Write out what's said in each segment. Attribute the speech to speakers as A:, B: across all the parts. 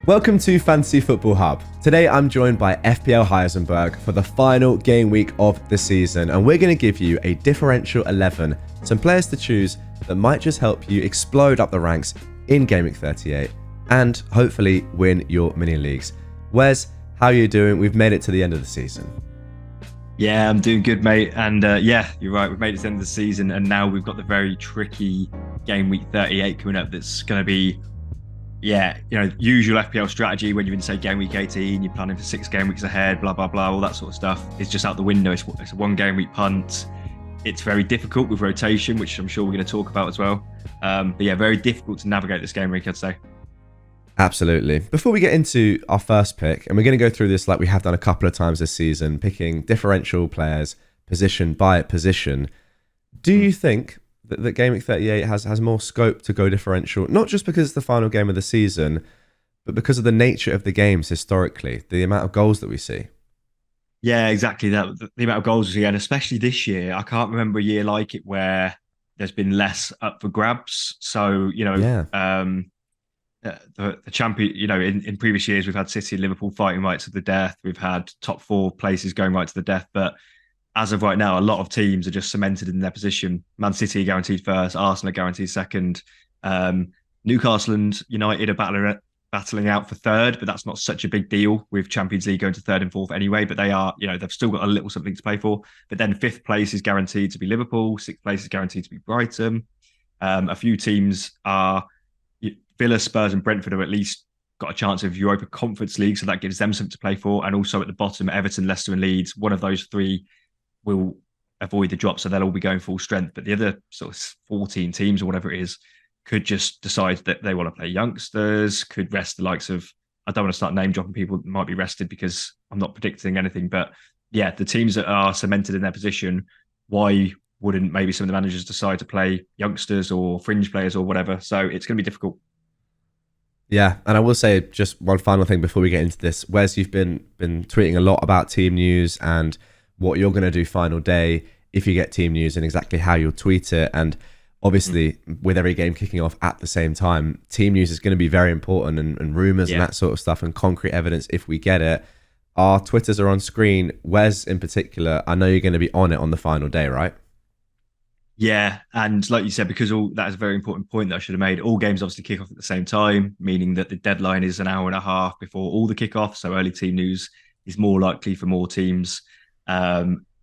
A: Welcome to Fantasy Football Hub. Today I'm joined by FPL Heisenberg for the final game week of the season, and we're going to give you a differential 11, some players to choose that might just help you explode up the ranks in Gameweek 38 and hopefully win your mini leagues. Wes, how are you doing? We've made it to the end of the season.
B: Yeah, I'm doing good, mate. And yeah, you're right. We've made it to the end of the season, and now we've got the very tricky game week 38 coming up. That's going to be, usual FPL strategy when you're in, say, game week 18, you're planning for 6 game weeks ahead, blah, blah, blah, all that sort of stuff. It's just out the window. It's a 1 game week punt. It's very difficult with rotation, which I'm sure we're going to talk about as well. But yeah, very difficult to navigate this game week, I'd say.
A: Absolutely. Before we get into our first pick, and we're going to go through this like we have done a couple of times this season, picking differential players position by position, do you think that Game Week 38 has more scope to go differential, not just because it's the final game of the season, but because of the nature of the games historically, the amount of goals that we see?
B: Yeah, exactly. That the amount of goals we see, and especially this year, I can't remember a year like it where there's been less up for grabs. So, the champion, in previous years, we've had City and Liverpool fighting right to the death. We've had top 4 places going right to the death. But as of right now, a lot of teams are just cemented in their position. Man City are guaranteed first, Arsenal are guaranteed second. Newcastle and United are battling out for third, but that's not such a big deal with Champions League going to third and fourth anyway. But they are, they've still got a little something to play for. But then 5th place is guaranteed to be Liverpool, 6th place is guaranteed to be Brighton. A few teams are Villa, Spurs, and Brentford have at least got a chance of Europa Conference League, so that gives them something to play for. And also at the bottom, Everton, Leicester, and Leeds, one of those 3 will avoid the drop, so they'll all be going full strength. But the other sort of 14 teams or whatever it is could just decide that they want to play youngsters, could rest the likes of, I don't want to start name dropping people that might be rested because I'm not predicting anything. But yeah, the teams that are cemented in their position, why wouldn't maybe some of the managers decide to play youngsters or fringe players or whatever? So it's going to be difficult.
A: Yeah, and I will say just one final thing before we get into this. Wes, you've been tweeting a lot about team news and what you're going to do final day if you get team news and exactly how you'll tweet it. And obviously, with every game kicking off at the same time, team news is going to be very important, and rumours and that sort of stuff and concrete evidence if we get it. Our Twitters are on screen. Wes, in particular, I know you're going to be on it on the final day, right?
B: Yeah, and like you said, because that is a very important point that I should have made. All games obviously kick off at the same time, meaning that the deadline is an hour and a half before all the kickoff. So early team news is more likely for more teams.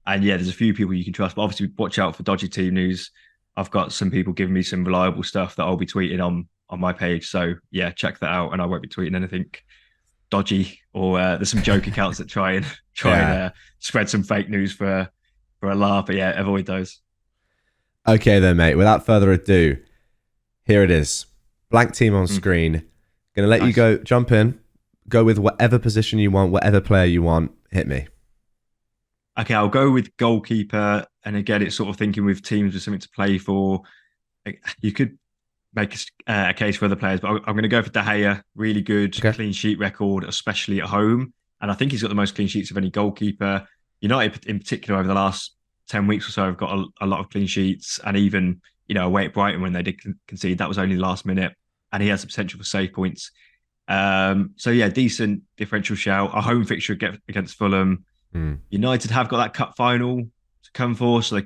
B: And yeah, there's a few people you can trust, but obviously watch out for dodgy team news. I've got some people giving me some reliable stuff that I'll be tweeting on my page. So yeah, check that out, and I won't be tweeting anything dodgy, or there's some joke accounts that try and spread some fake news for a laugh. But yeah, avoid those.
A: Okay then, mate. Without further ado, here it is. Blank team on screen. Gonna let you go, jump in, go with whatever position you want, whatever player you want. Hit me.
B: Okay, I'll go with goalkeeper. And again, it's sort of thinking with teams with something to play for. You could make a case for other players, but I'm going to go for De Gea. Really good clean sheet record, especially at home. And I think he's got the most clean sheets of any goalkeeper. United in particular over the last 10 weeks or so have got a lot of clean sheets, and even away at Brighton when they did concede, that was only last minute, and he has the potential for save points. So yeah, decent differential shout. A home fixture against Fulham. United have got that cup final to come for, so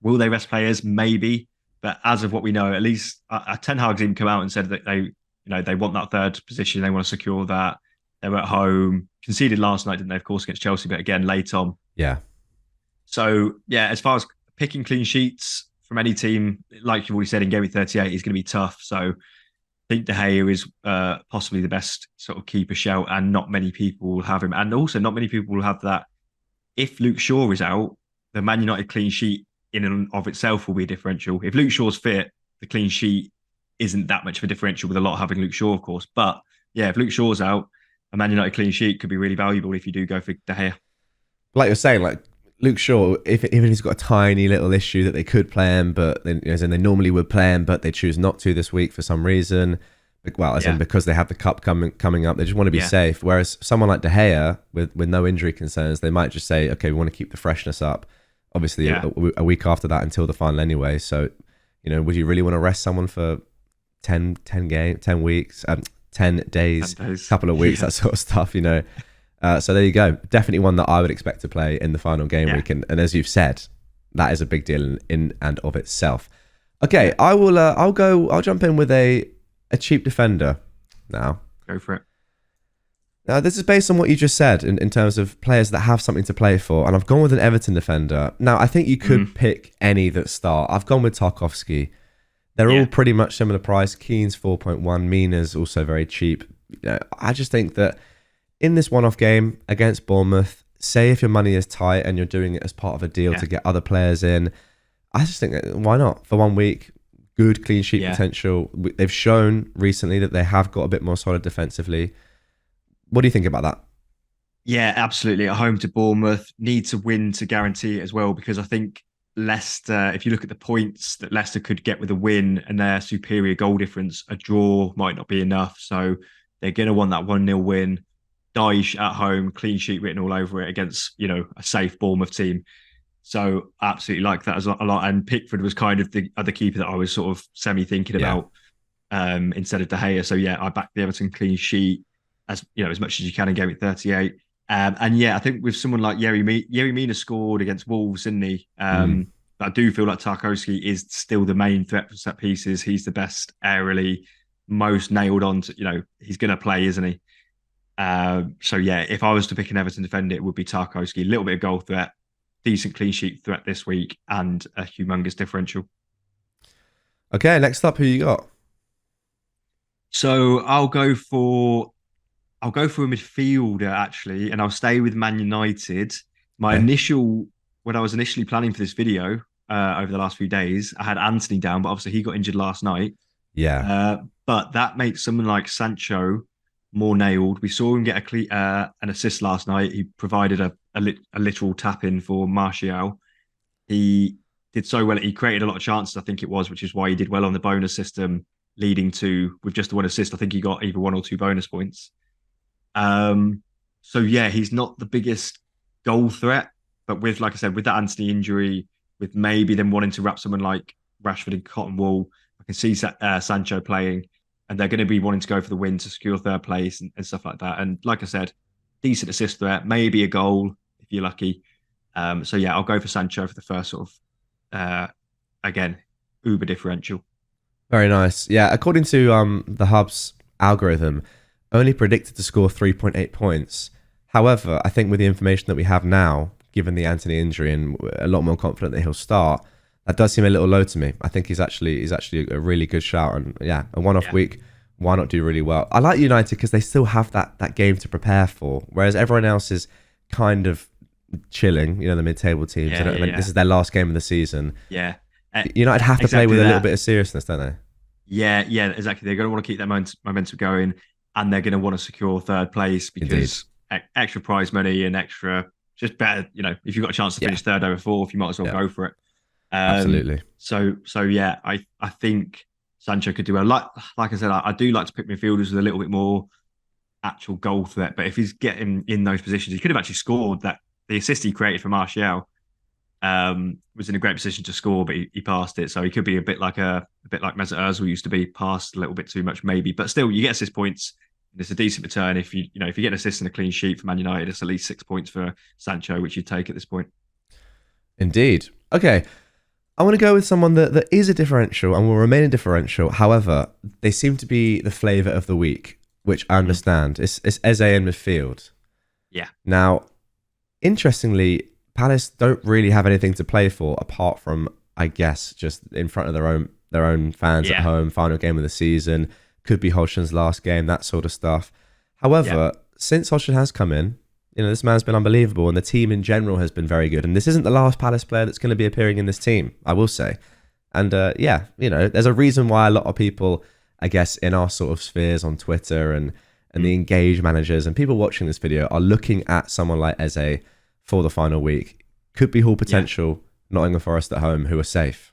B: will they rest players? Maybe, but as of what we know, at least Ten Hag's even come out and said that they want that third position, they want to secure that. They were at home, conceded last night, didn't they? Of course, against Chelsea, but again late on.
A: Yeah.
B: So, yeah, as far as picking clean sheets from any team, like you've already said, in Game Week 38 is going to be tough. So, I think De Gea is possibly the best sort of keeper shout, and not many people will have him. And also, not many people will have that. If Luke Shaw is out, the Man United clean sheet in and of itself will be a differential. If Luke Shaw's fit, the clean sheet isn't that much of a differential, with a lot having Luke Shaw, of course. But, yeah, if Luke Shaw's out, a Man United clean sheet could be really valuable if you do go for De Gea.
A: Like you're saying, Luke Shaw, even he's got a tiny little issue that they could play him, but as in they normally would play him, but they choose not to this week for some reason. Well, as in because they have the cup coming up, they just want to be safe. Whereas someone like De Gea, with no injury concerns, they might just say, okay, we want to keep the freshness up. Obviously, a week after that until the final anyway. So, would you really want to rest someone for 10 weeks? 10 days,
B: 10 days.
A: couple of weeks,
B: Yeah.
A: that sort of stuff, So there you go. Definitely one that I would expect to play in the final game week. And as you've said, that is a big deal in and of itself. Okay, I will. I'll jump in with a cheap defender now.
B: Go for it.
A: Now, this is based on what you just said in terms of players that have something to play for, and I've gone with an Everton defender. Now, I think you could pick any that start. I've gone with Tarkowski. They're all pretty much similar price. Keane's 4.1, Mina's also very cheap. I just think that in this one-off game against Bournemouth, say if your money is tight and you're doing it as part of a deal to get other players in, I just think, why not? For 1 week, good clean sheet potential. They've shown recently that they have got a bit more solid defensively. What do you think about that?
B: Yeah, absolutely. At home to Bournemouth, need to win to guarantee it as well, because I think Leicester, if you look at the points that Leicester could get with a win and their superior goal difference, a draw might not be enough. So they're going to want that 1-0 win. Dyche at home, clean sheet written all over it against, a safe Bournemouth team. So absolutely like that as a lot. And Pickford was kind of the other keeper that I was sort of semi-thinking about instead of De Gea. So I backed the Everton clean sheet as much as you can in Gameweek 38. And I think with someone like Yerry Mina scored against Wolves, didn't he? But I do feel like Tarkowski is still the main threat for set pieces. He's the best aerially, most nailed on to, he's going to play, isn't he? If I was to pick an Everton defender, it would be Tarkowski. A little bit of goal threat, decent clean sheet threat this week, and a humongous differential.
A: Okay, next up, who you got?
B: So I'll go for a midfielder actually, and I'll stay with Man United. When I was initially planning for this video over the last few days, I had Anthony down, but obviously he got injured last night.
A: Yeah.
B: But that makes someone like Sancho more nailed. We saw him get an assist last night. He provided a literal tap in for Martial. He did so well. He created a lot of chances, I think it was, which is why he did well on the bonus system, leading to, with just the one assist, I think he got either 1 or 2 bonus points. He's not the biggest goal threat, but with, like I said, with that Anthony injury, with maybe them wanting to wrap someone like Rashford in cotton wool, I can see Sancho playing, and they're going to be wanting to go for the win to secure third place and stuff like that. And like I said, decent assist threat, maybe a goal if you're lucky. I'll go for Sancho for the first sort of, again, uber differential.
A: Very nice. Yeah, according to the Hub's algorithm, only predicted to score 3.8 points. However, I think with the information that we have now, given the Anthony injury and a lot more confident that he'll start, that does seem a little low to me. I think he's actually a really good shout. And a one-off week, why not do really well? I like United because they still have that game to prepare for, whereas everyone else is kind of chilling, the mid-table teams. This is their last game of the season.
B: Yeah.
A: United have to play with a little bit of seriousness, don't they?
B: Yeah, exactly. They're going to want to keep their momentum going, and they're going to want to secure third place because extra prize money and extra, just better, if you've got a chance to finish third over fourth, you might as well go for it.
A: Absolutely.
B: I think Sancho could do well. Like I said, I do like to pick midfielders with a little bit more actual goal threat, but if he's getting in those positions, he could have actually scored that. The assist he created for Martial was in a great position to score, but he passed it. So he could be a bit like Mesut Ozil used to be, passed a little bit too much maybe. But still, you get assist points. And it's a decent return. If you get an assist and a clean sheet for Man United, it's at least 6 points for Sancho, which you'd take at this point.
A: Indeed. Okay. I want to go with someone that is a differential and will remain a differential. However, they seem to be the flavour of the week, which I understand. It's Eze in midfield.
B: Yeah.
A: Now, interestingly, Palace don't really have anything to play for apart from, I guess, just in front of their own fans at home, final game of the season, could be Hodgson's last game, that sort of stuff. However, since Hodgson has come in, this man's been unbelievable, and the team in general has been very good. And this isn't the last Palace player that's going to be appearing in this team, I will say. And there's a reason why a lot of people, I guess, in our sort of spheres on Twitter and the engaged managers and people watching this video are looking at someone like Eze for the final week. Could be Hull potential, Nottingham Forest at home, who are safe.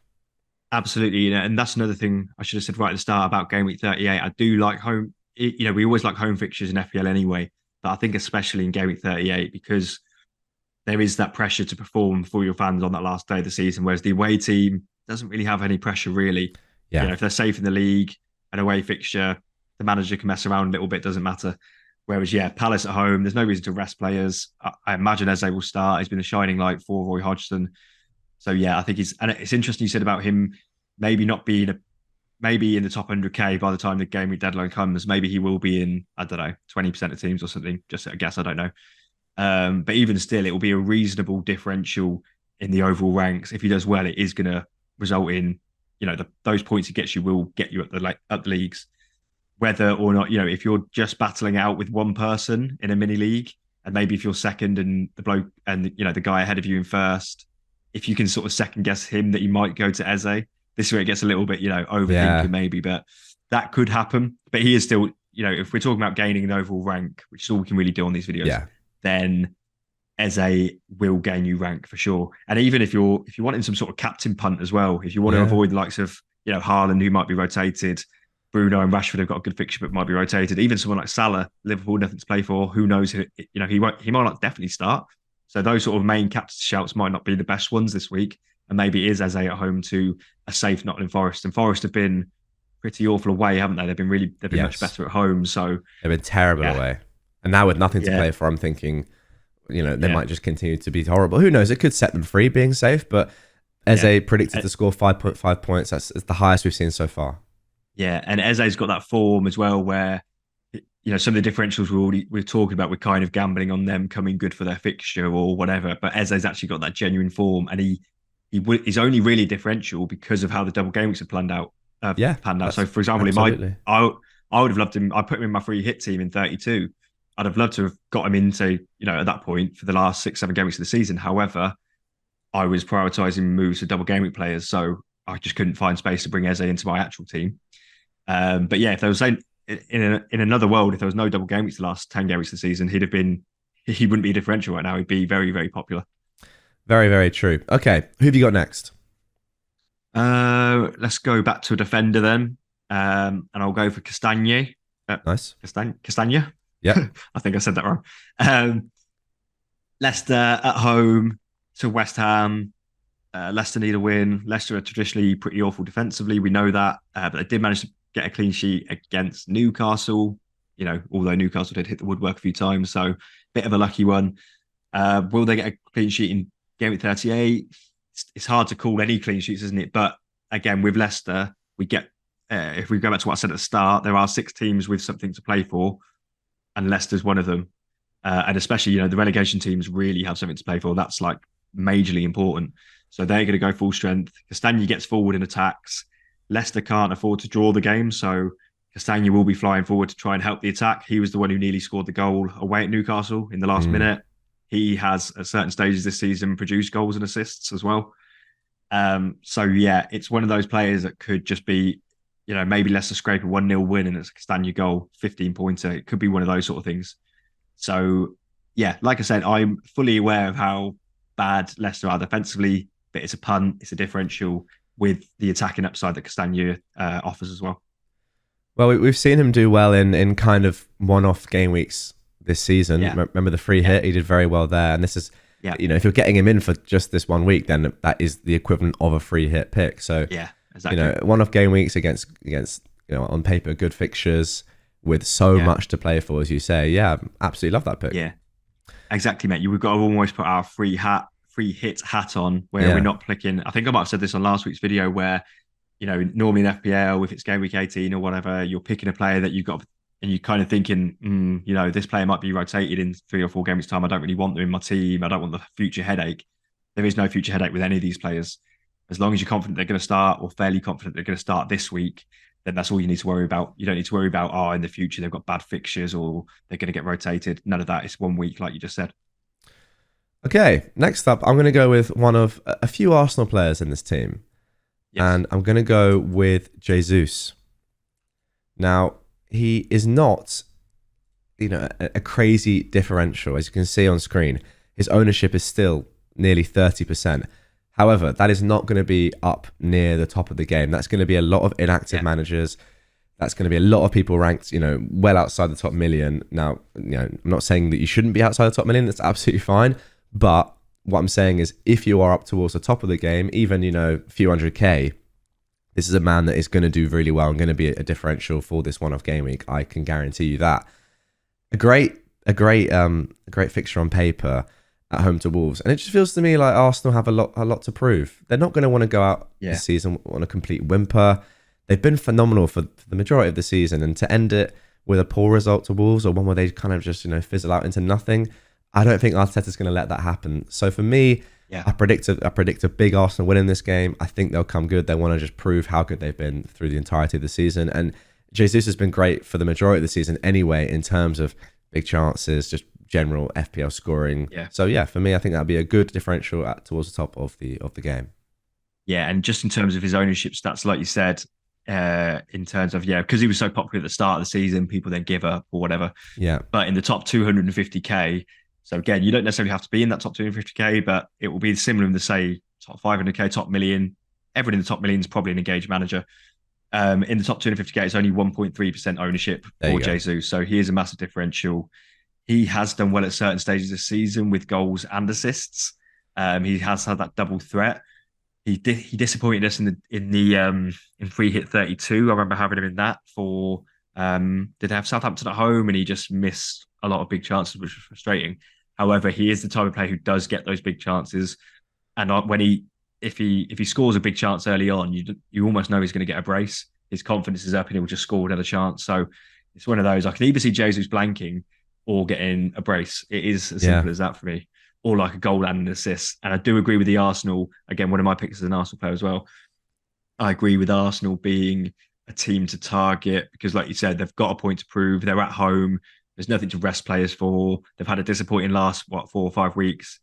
B: Absolutely, and that's another thing I should have said right at the start about Gameweek 38. I do like home. We always like home fixtures in FPL anyway, but I think especially in Gameweek 38 because there is that pressure to perform for your fans on that last day of the season, whereas the away team doesn't really have any pressure really.
A: Yeah.
B: If they're safe in the league, an away fixture, the manager can mess around a little bit, doesn't matter. Whereas, yeah, Palace at home, there's no reason to rest players. I imagine Eze will start. He's been a shining light for Roy Hodgson. So, yeah, I think and it's interesting you said about him maybe not being maybe in the top 100K by the time the game week deadline comes. Maybe he will be in, I don't know, 20% of teams or something. Just a guess, I don't know. But even still, it will be a reasonable differential in the overall ranks. If he does well, it is going to result in, those points he gets you will get you up the leagues. Whether or not, if you're just battling out with one person in a mini league, and maybe if you're second and the bloke and the guy ahead of you in first, if you can sort of second guess him that he might go to Eze, this is where it gets a little bit, overthinking maybe, but that could happen. But he is still, if we're talking about gaining an overall rank, which is all we can really do on these videos, then Eze will gain you rank for sure. And even if you're wanting some sort of captain punt as well, if you want to avoid the likes of, Haaland, who might be rotated, Bruno and Rashford have got a good fixture but might be rotated. Even someone like Salah, Liverpool, nothing to play for. Who knows? He might not definitely start. So those sort of main captain shouts might not be the best ones this week. And maybe it is Eze at home to a safe Nottingham Forest. And Forest have been pretty awful away, haven't they? They've been much better at home. So
A: they've been terrible away. And now with nothing to play for, I'm thinking, they might just continue to be horrible. Who knows? It could set them free being safe. But Eze predicted to score 5.5 points. That's the highest we've seen so far.
B: Yeah, and Eze's got that form as well where, some of the differentials we're talking about, we're kind of gambling on them coming good for their fixture or whatever. But Eze's actually got that genuine form, and he's only really differential because of how the double game weeks have panned out. So, for example, I would have loved him. I put him in my free hit team in 32. I'd have loved to have got him into, at that point for the last 6-7 game weeks of the season. However, I was prioritising moves to double game week players, so I just couldn't find space to bring Eze into my actual team. But yeah, if there was in another world, if there was no double game weeks the last 10 game weeks of the season, he wouldn't be differential right now. He'd be very, very popular.
A: Very, very true. Okay, who have you got next?
B: Let's go back to a defender then, and I'll go for Castagne.
A: Nice.
B: Castagne.
A: Yeah,
B: I think I said that wrong. Leicester at home to West Ham. Leicester need a win. Leicester are traditionally pretty awful defensively. We know that, but they did manage to get a clean sheet against Newcastle. Although Newcastle did hit the woodwork a few times, so bit of a lucky one. Will they get a clean sheet in game week 38? It's hard to call any clean sheets, isn't it? But again, with Leicester, we get if we go back to what I said at the start, there are 6 teams with something to play for, and Leicester's one of them. And especially, the relegation teams really have something to play for. That's like majorly important. So they're going to go full strength. Castagne gets forward in attacks. Leicester can't afford to draw the game, so Castagne will be flying forward to try and help the attack. He was the one who nearly scored the goal away at Newcastle in the last minute. He has, at certain stages this season, produced goals and assists as well. So yeah, it's one of those players that could just be, maybe Leicester scrape a 1-0 win and it's a Castagne goal, 15-pointer. It could be one of those sort of things. So yeah, like I said, I'm fully aware of how bad Leicester are defensively, but it's a punt, it's a differential with the attacking upside that Castagne offers as well.
A: Well, we've seen him do well in kind of one-off game weeks this season. Yeah. Remember the free hit? He did very well there. And this is, if you're getting him in for just this 1 week, then that is the equivalent of a free hit pick. So,
B: yeah, exactly.
A: One-off game weeks against on paper, good fixtures with so much to play for, as you say. Yeah, absolutely love that pick.
B: Yeah, exactly, mate. We've got to almost put our free hit hat on where we're not clicking. I think I might have said this on last week's video where, normally in FPL, if it's game week 18 or whatever, you're picking a player that you've got and you're kind of thinking, this player might be rotated in 3 or 4 games time. I don't really want them in my team. I don't want the future headache. There is no future headache with any of these players. As long as you're confident they're going to start or fairly confident they're going to start this week, then that's all you need to worry about. You don't need to worry about, in the future they've got bad fixtures or they're going to get rotated. None of that. It's 1 week, like you just said.
A: Okay, next up, I'm going to go with one of a few Arsenal players in this team. Yes. And I'm going to go with Jesus. Now, he is not, a crazy differential. As you can see on screen, his ownership is still nearly 30%. However, that is not going to be up near the top of the game. That's going to be a lot of inactive managers. That's going to be a lot of people ranked, well outside the top million. Now, I'm not saying that you shouldn't be outside the top million. That's absolutely fine. But what I'm saying is if you are up towards the top of the game, even, a few 100K, this is a man that is going to do really well and going to be a differential for this one-off game week. I can guarantee you that. A great fixture on paper at home to Wolves, and it just feels to me like Arsenal have a lot to prove. They're not going to want to go out this season on a complete whimper. They've been phenomenal for the majority of the season, and to end it with a poor result to Wolves, or one where they kind of just fizzle out into nothing, I don't think Arteta's going to let that happen. So for me, I predict a big Arsenal win in this game. I think they'll come good. They want to just prove how good they've been through the entirety of the season, and Jesus has been great for the majority of the season anyway in terms of big chances, just general FPL scoring. So for me, I think that'd be a good differential towards the top of the game.
B: Yeah, and just in terms of his ownership stats, like you said, in terms of because he was so popular at the start of the season, people then give up or whatever. But in the top 250k, so again, you don't necessarily have to be in that top 250k, but it will be similar in the say top 500k, top million. Everyone in the top million is probably an engaged manager. In the top 250k, it's only 1.3% ownership for Jesus, so he is a massive differential. He has done well at certain stages of the season with goals and assists. He has had that double threat. He disappointed us in free hit 32. I remember having him in that for did they have Southampton at home, and he just missed a lot of big chances, which was frustrating. However, he is the type of player who does get those big chances, and if he scores a big chance early on, you almost know he's going to get a brace. His confidence is up, and he'll just score another chance. So it's one of those. I can either see Jesus blanking or getting a brace. It is as simple as that for me, or like a goal and an assist. And I do agree with the Arsenal. Again, one of my picks is an Arsenal player as well. I agree with Arsenal being a team to target because, like you said, they've got a point to prove. They're at home. There's nothing to rest players for. They've had a disappointing last 4 or 5 weeks.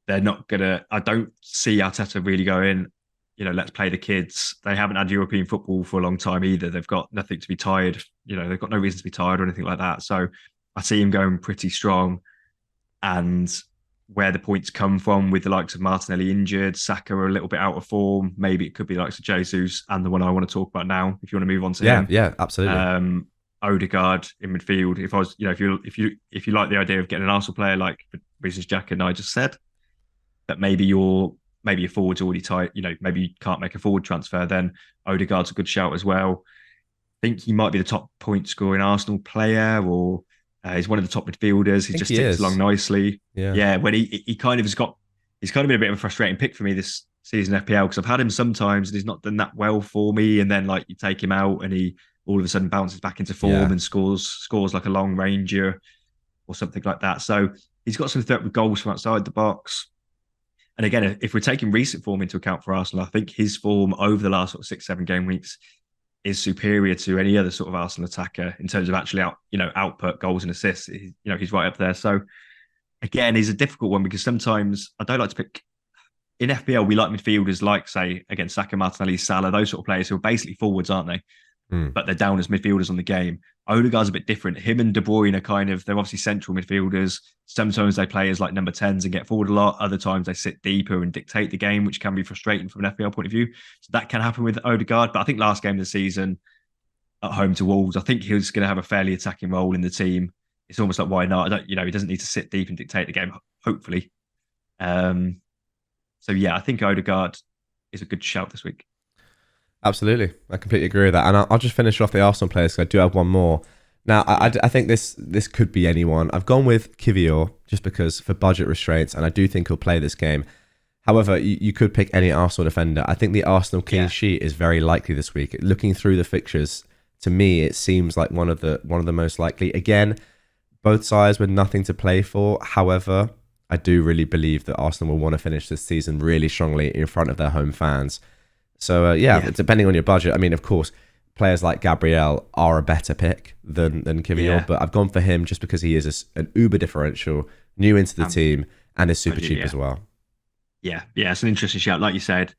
B: They're not gonna. I don't see Arteta really going, let's play the kids. They haven't had European football for a long time either. They've got nothing to be tired. They've got no reason to be tired or anything like that. So I see him going pretty strong. And where the points come from with the likes of Martinelli injured, Saka are a little bit out of form. Maybe it could be the likes of Jesus and the one I want to talk about now, if you want to move on to him.
A: Yeah, absolutely.
B: Odegaard in midfield. If I was, if you like the idea of getting an Arsenal player like Reasons Jack and I just said, that maybe your forward's already tight, maybe you can't make a forward transfer, then Odegaard's a good shout as well. I think he might be the top point scoring Arsenal player, or he's one of the top midfielders. He just ticks along nicely. When he kind of he's kind of been a bit of a frustrating pick for me this season FPL, because I've had him sometimes and he's not done that well for me, and then like you take him out and he all of a sudden bounces back into form and scores like a long ranger or something like that. So he's got some threat with goals from outside the box. And again, if we're taking recent form into account for Arsenal, I think his form over the last 6-7 game weeks is superior to any other sort of Arsenal attacker in terms of actually output, goals and assists. He's right up there. So again, he's a difficult one because sometimes I don't like to pick in FPL. We like midfielders like, say, again, Saka, Martinelli, Salah, those sort of players who are basically forwards, aren't they? But they're down as midfielders on the game. Odegaard's a bit different. Him and De Bruyne are they're obviously central midfielders. Sometimes they play as like number 10s and get forward a lot. Other times they sit deeper and dictate the game, which can be frustrating from an FPL point of view. So that can happen with Odegaard. But I think last game of the season at home to Wolves, I think he's going to have a fairly attacking role in the team. It's almost like, why not? He doesn't need to sit deep and dictate the game, hopefully. So yeah, I think Odegaard is a good shout this week.
A: Absolutely. I completely agree with that. And I'll just finish off the Arsenal players because I do have one more. Now, I think this could be anyone. I've gone with Kivior just because for budget restraints, and I do think he'll play this game. However, you could pick any Arsenal defender. I think the Arsenal clean sheet is very likely this week. Looking through the fixtures, to me, it seems like one of the most likely. Again, both sides with nothing to play for. However, I do really believe that Arsenal will want to finish this season really strongly in front of their home fans. So, depending on your budget, I mean, of course, players like Gabriel are a better pick than Kivior, but I've gone for him just because he is an uber differential, new into the team, and is super cheap as well.
B: Yeah, it's an interesting shout. Like you said,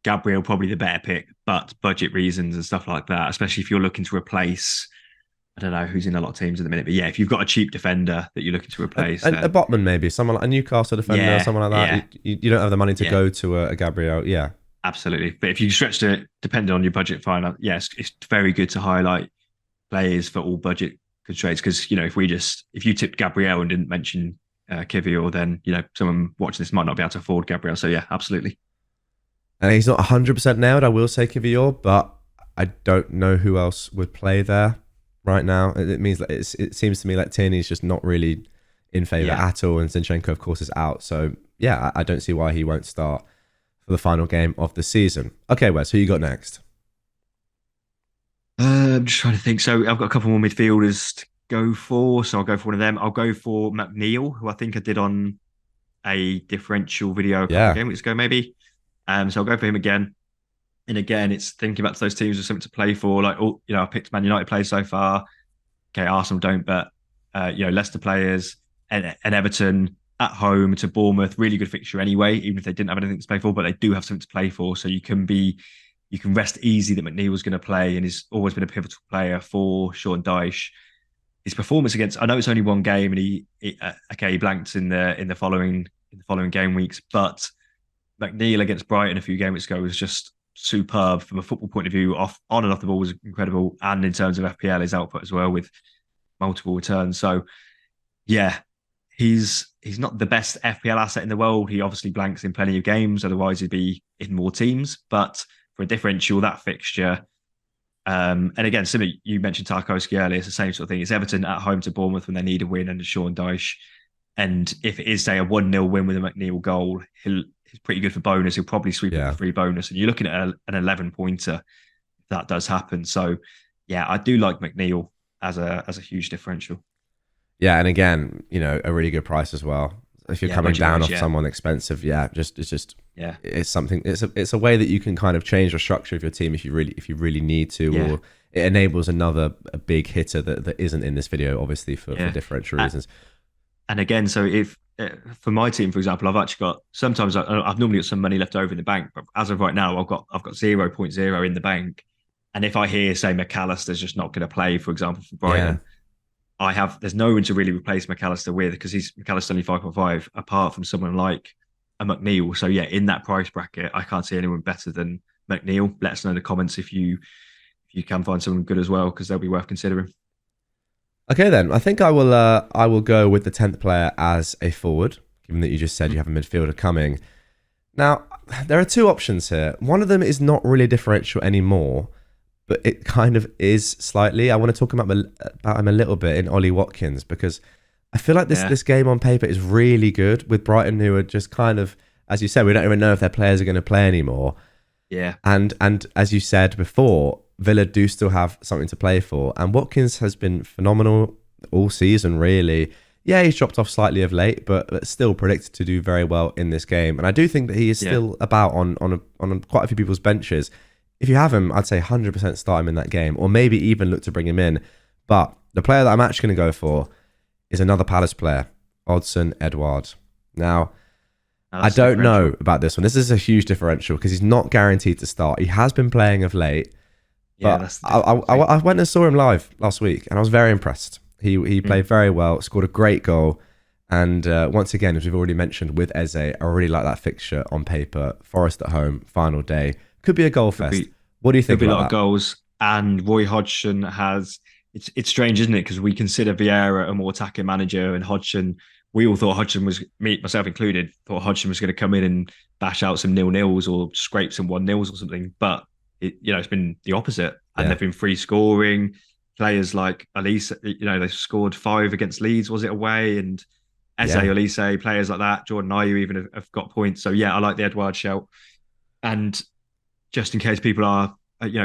B: Gabriel probably the better pick, but budget reasons and stuff like that, especially if you're looking to replace, I don't know who's in a lot of teams at the minute, but if you've got a cheap defender that you're looking to replace.
A: A Botman maybe, someone like a Newcastle defender, someone like that. You don't have the money to go to a Gabriel,
B: Absolutely. But if you stretch to, depending on your budget, fine. Yes, it's very good to highlight players for all budget constraints because, if you tipped Gabriel and didn't mention Kivior, then, someone watching this might not be able to afford Gabriel. So, yeah, absolutely.
A: And he's not 100% nailed, I will say, Kivior, but I don't know who else would play there right now. It means that it seems to me like Tierney's just not really in favour
B: Yeah.
A: at all, and Zinchenko, of course, is out. So, yeah, I don't see why he won't start for the final game of the season. Okay, Wes, who you got next?
B: I'm just trying to think. So I've got a couple more midfielders to go for. So I'll go for one of them. I'll go for McNeil, who I think I did on a differential video a couple of
A: Yeah,
B: game weeks ago, maybe. So I'll go for him again. And again, it's thinking back to those teams with something to play for. Like, oh, I picked Man United players so far. Okay, Arsenal don't, but Leicester players and Everton at home to Bournemouth, really good fixture anyway, even if they didn't have anything to play for, but they do have something to play for. So you can rest easy that McNeil was going to play and he's always been a pivotal player for Sean Dyche. His performance against, I know it's only one game and he blanked in the following game weeks, but McNeil against Brighton a few game weeks ago was just superb from a football point of view. On and off the ball was incredible, and in terms of FPL, his output as well with multiple returns. So yeah, he's not the best FPL asset in the world. He obviously blanks in plenty of games, otherwise he'd be in more teams. But for a differential, that fixture, and again, similar, you mentioned Tarkowski earlier, it's the same sort of thing. It's Everton at home to Bournemouth when they need a win under Sean Dyche. And if it is, say, a 1-0 win with a McNeil goal, he's pretty good for bonus. He'll probably sweep up
A: yeah.
B: the free bonus. And you're looking at an 11 pointer if that does happen. So, yeah, I do like McNeil as a huge differential.
A: Yeah, and again, a really good price as well. If you're
B: Yeah,
A: coming down
B: budget-wise,
A: off
B: yeah.
A: someone expensive, yeah,
B: Yeah.
A: it's something. It's a way that you can kind of change the structure of your team if you really need to,
B: Yeah.
A: or it enables a big hitter that isn't in this video, obviously for differential reasons.
B: And again, so if for my team, for example, I've actually got sometimes I've normally got some money left over in the bank, but as of right now, I've got 0.0 in the bank. And if I hear say McAllister's just not going to play, for example, for
A: Yeah,
B: Brighton, there's no one to really replace McAllister with because McAllister's only 5.5, apart from someone like a McNeil. So yeah, in that price bracket, I can't see anyone better than McNeil. Let us know in the comments if you can find someone good as well, because they'll be worth considering.
A: okay, then I think I will go with the 10th player as a forward, given that you just said you have a midfielder coming. Now, there are two options here. One of them is not really differential anymore, but it kind of is slightly. I want to talk about him a little bit in Ollie Watkins, because I feel like this game on paper is really good with Brighton, who are just kind of, as you said, we don't even know if their players are going to play anymore.
B: Yeah.
A: And as you said before, Villa do still have something to play for. And Watkins has been phenomenal all season, really. Yeah, he's dropped off slightly of late, but still predicted to do very well in this game. And I do think that he is still about on quite a few people's benches. If you have him, I'd say 100% start him in that game, or maybe even look to bring him in. But the player that I'm actually going to go for is another Palace player, Odsonne Edouard. Now, I don't know about this one. This is a huge differential because he's not guaranteed to start. He has been playing of late.
B: Yeah,
A: but I went and saw him live last week, and I was very impressed. He played very well, scored a great goal. And once again, as we've already mentioned with Eze, I really like that fixture on paper. Forest at home, final day. Could be a goal fest. What do you think
B: Could be a
A: about
B: lot of
A: that?
B: goals. And Roy Hodgson has, it's strange, isn't it? Because we consider Vieira a more attacking manager, and Hodgson, we all thought Hodgson was, me, myself included, thought Hodgson was going to come in and bash out some 0-0s or scrape some 1-0s or something. But it's been the opposite. And they've been free scoring. Players like Elise, they scored 5 against Leeds, was it away? And Eze, Elise, players like that, Jordan Ayew even have got points. So yeah, I like the Edouard shout. And just in case people are,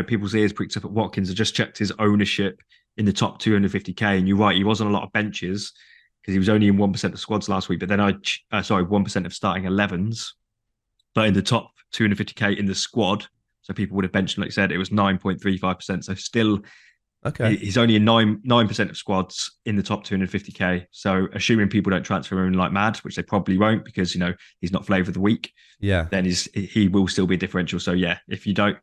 B: people's ears pricked up at Watkins, I just checked his ownership in the top 250k. And you're right, he was on a lot of benches because he was only in 1% of squads last week. But then 1% of starting 11s. But in the top 250k in the squad, so people would have benched him, like you said, it was 9.35%. So still,
A: Okay.
B: he's only in 9% of squads in the top 250k. So assuming people don't transfer him like mad, which they probably won't because he's not flavour of the week.
A: Yeah.
B: Then he will still be a differential. So yeah, if you don't,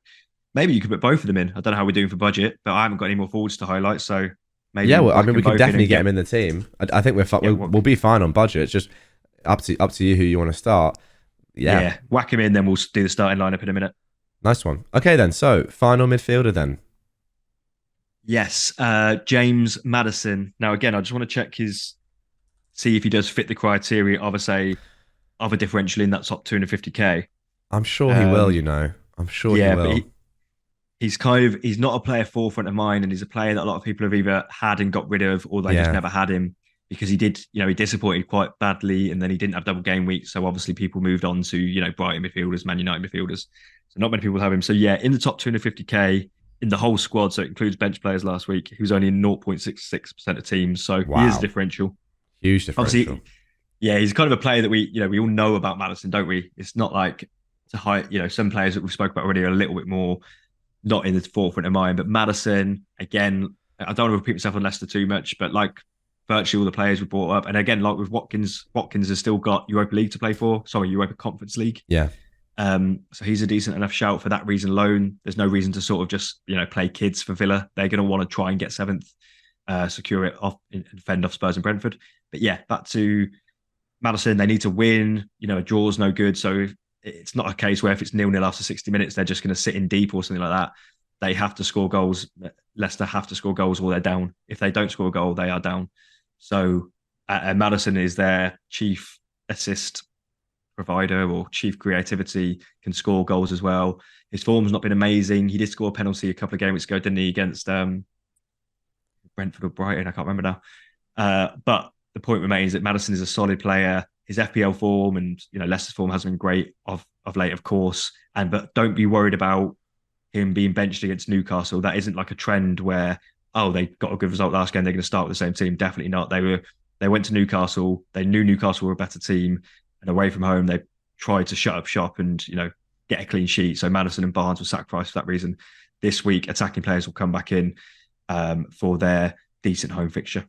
B: maybe you could put both of them in. I don't know how we're doing for budget, but I haven't got any more forwards to highlight. So maybe
A: I mean, we could definitely get him in the team. I think we'll be fine on budget. It's just up to you who you want to start. Yeah,
B: whack him in, then we'll do the starting lineup in a minute.
A: Nice one. Okay, then. So final midfielder then.
B: Yes, James Maddison. Now again, I just want to see if he does fit the criteria of a differential in that top 250k.
A: I'm sure he will, you know. I'm sure he
B: Yeah, but
A: will.
B: he's not a player forefront of mind, and he's a player that a lot of people have either had and got rid of, or they just
A: Yeah.
B: never had him because he disappointed quite badly, and then he didn't have double game week. So obviously people moved on to Brighton midfielders, Man United midfielders. So not many people have him. So yeah, in the top 250k in the whole squad, so it includes bench players last week. He was only in 0.66% of teams, so he is a
A: Wow.
B: differential.
A: Huge differential.
B: Obviously, yeah, he's kind of a player that we all know about Maddison, don't we? It's not like to high, some players that we've spoke about already are a little bit more not in the forefront of mind. But Maddison, again, I don't want to repeat myself on Leicester too much, but like virtually all the players we brought up, and again, like with Watkins has still got Europa League to play for. Sorry, Europa Conference League.
A: Yeah.
B: So he's a decent enough shout for that reason alone. There's no reason to sort of just play kids for Villa. They're going to want to try and get seventh, secure it off, and fend off Spurs and Brentford. But yeah, back to Maddison. They need to win. A draw's no good. So it's not a case where if it's 0-0 after 60 minutes, they're just going to sit in deep or something like that. They have to score goals. Leicester have to score goals or they're down. If they don't score a goal, they are down. So Maddison is their chief assist provider or chief creativity, can score goals as well. His form's not been amazing. He did score a penalty a couple of games ago, didn't he, against Brentford or Brighton? I can't remember now. But the point remains that Maddison is a solid player. His FPL form and Leicester's form hasn't been great of late, of course. But don't be worried about him being benched against Newcastle. That isn't like a trend where they got a good result last game, they're going to start with the same team. Definitely not. They went to Newcastle. They knew Newcastle were a better team, and away from home they tried to shut up shop and get a clean sheet. So Maddison and Barnes were sacrificed for that reason. This week, attacking players will come back in for their decent home fixture.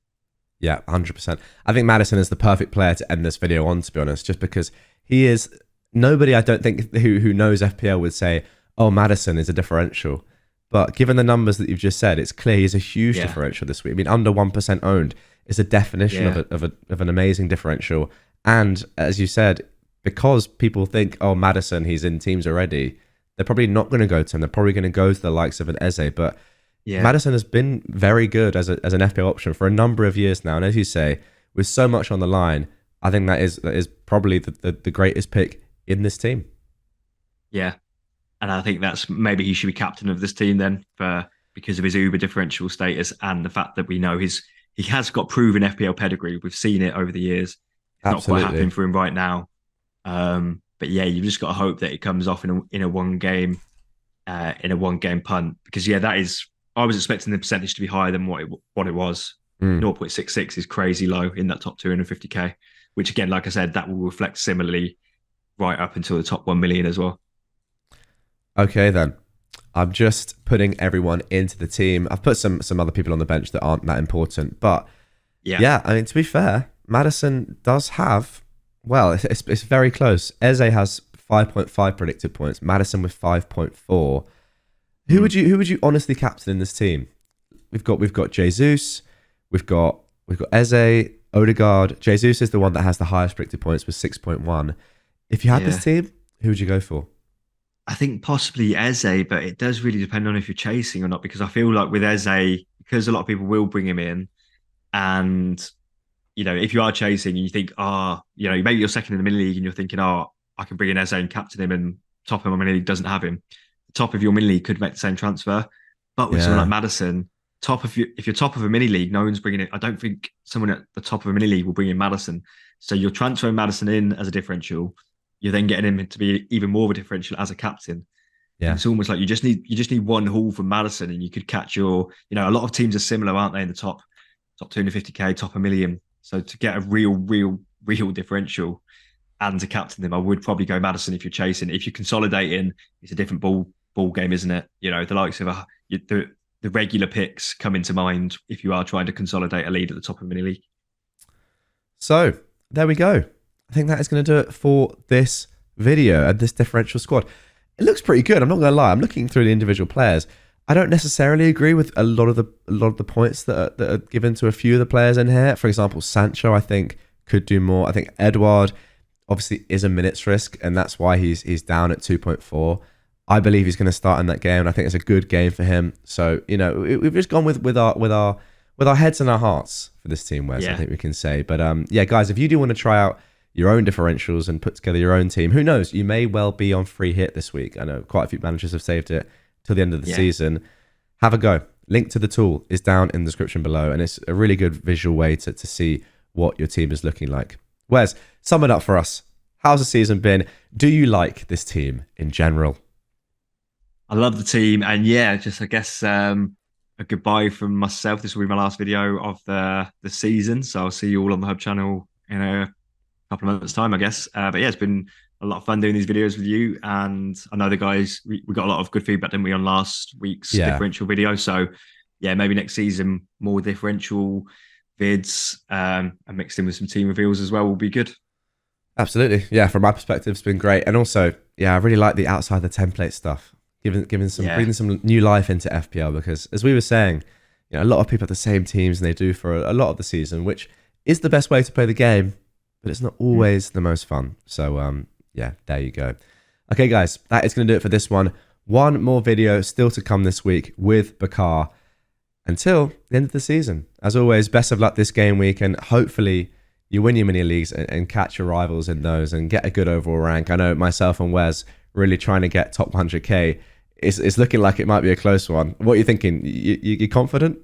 A: Yeah, 100%. I think Maddison is the perfect player to end this video on, to be honest, just because he is nobody I don't think who knows FPL would say, oh, Maddison is a differential. But given the numbers that you've just said, it's clear he's a huge differential this week. I mean, under 1% owned is a definition of an amazing differential. And as you said, because people think, oh, Maddison, he's in teams already, they're probably not going to go to him. They're probably going to go to the likes of an Eze. But Maddison has been very good as an FPL option for a number of years now. And as you say, with so much on the line, I think that is probably the greatest pick in this team.
B: Yeah. And I think that's maybe he should be captain of this team then because of his uber differential status and the fact that we know he has got proven FPL pedigree. We've seen it over the years. It's not quite happening for him right now. But yeah, you've just got to hope that it comes off in a one game punt, because I was expecting the percentage to be higher than what it was. 0.66 is crazy low in that top 250k, which again, like I said, that will reflect similarly right up until the top 1 million as well.
A: Okay, then. I'm just putting everyone into the team. I've put some other people on the bench that aren't that important. But yeah, I mean, to be fair, Maddison does have, well, it's very close. Eze has 5.5 predicted points. Maddison with 5.4. Who would you honestly captain in this team? We've got Jesus, we've got Eze, Odegaard. Jesus is the one that has the highest predicted points with 6.1. If you had this team, who would you go for?
B: I think possibly Eze, but it does really depend on if you're chasing or not, because I feel like with Eze, because a lot of people will bring him in, and if you are chasing and you think, maybe you're second in the mini league and you're thinking, I can bring in Eze and captain him, and top of my mini league doesn't have him. The top of your mini league could make the same transfer, but with someone like Maddison, if you're top of a mini league, no one's bringing it. I don't think someone at the top of a mini league will bring in Maddison. So you're transferring Maddison in as a differential. You're then getting him to be even more of a differential as a captain. Yeah, it's almost like you just need one haul from Maddison, and you could catch your. A lot of teams are similar, aren't they? In the top 250k, top 1 million. So to get a real differential and to captain them, I would probably go Maddison if you're chasing. If you're consolidating, it's a different ball game, isn't it? The likes of the regular picks come into mind if you are trying to consolidate a lead at the top of mini league.
A: So there we go. I think that is going to do it for this video and this differential squad. It looks pretty good. I'm not going to lie. I'm looking through the individual players. I don't necessarily agree with a lot of the points that are given to a few of the players in here. For example, Sancho, I think, could do more. I think Edouard obviously is a minutes risk, and that's why he's down at 2.4. I believe he's going to start in that game, and I think it's a good game for him. So we've just gone with our heads and our hearts for this team, Wes. I think we can say. But guys, if you do want to try out your own differentials and put together your own team. Who knows? You may well be on free hit this week. I know quite a few managers have saved it till the end of the season. Have a go. Link to the tool is down in the description below, and it's a really good visual way to see what your team is looking like. Wes, sum it up for us. How's the season been? Do you like this team in general?
B: I love the team, and yeah, just I guess a goodbye from myself. This will be my last video of the season, so I'll see you all on the Hub channel in a couple of months' time, I guess. But yeah, it's been a lot of fun doing these videos with you, and I know the guys. We got a lot of good feedback, didn't we, on last week's differential video? So yeah, maybe next season more differential vids and mixed in with some team reveals as well will be good.
A: Absolutely, yeah. From my perspective, it's been great, and also, yeah, I really like the outside the template stuff. Giving some breathing some new life into FPL, because as we were saying, a lot of people have the same teams and they do for a lot of the season, which is the best way to play the game, but it's not always the most fun. So yeah, there you go. Okay, guys, that is going to do it for this one. One more video still to come this week with Bakar until the end of the season. As always, best of luck this game week, and hopefully you win your mini leagues and catch your rivals in those and get a good overall rank. I know myself and Wes really trying to get top 100k. It's looking like it might be a close one. What are you thinking? You confident?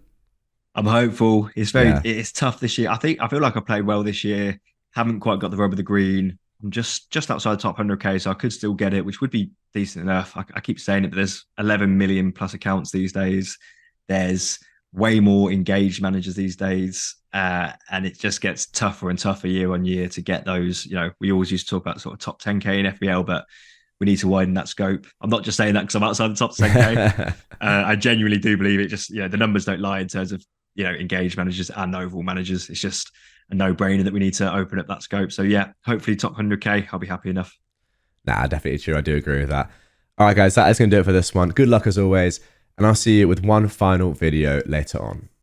B: I'm hopeful. It's tough this year. I feel like I played well this year. Haven't quite got the rub of the green. I'm just outside the top 100k, so I could still get it, which would be decent enough. I keep saying it, but there's 11 million plus accounts these days. There's way more engaged managers these days, and it just gets tougher and tougher year on year to get those. We always used to talk about sort of top 10k in FPL, but we need to widen that scope. I'm not just saying that because I'm outside the top 10k. I genuinely do believe it. Just the numbers don't lie in terms of engaged managers and overall managers. It's just a no-brainer that we need to open up that scope. So yeah, hopefully top 100k, I'll be happy enough.
A: Nah, definitely true. I do agree with that. All right, guys, that is going to do it for this one. Good luck as always, and I'll see you with one final video later on.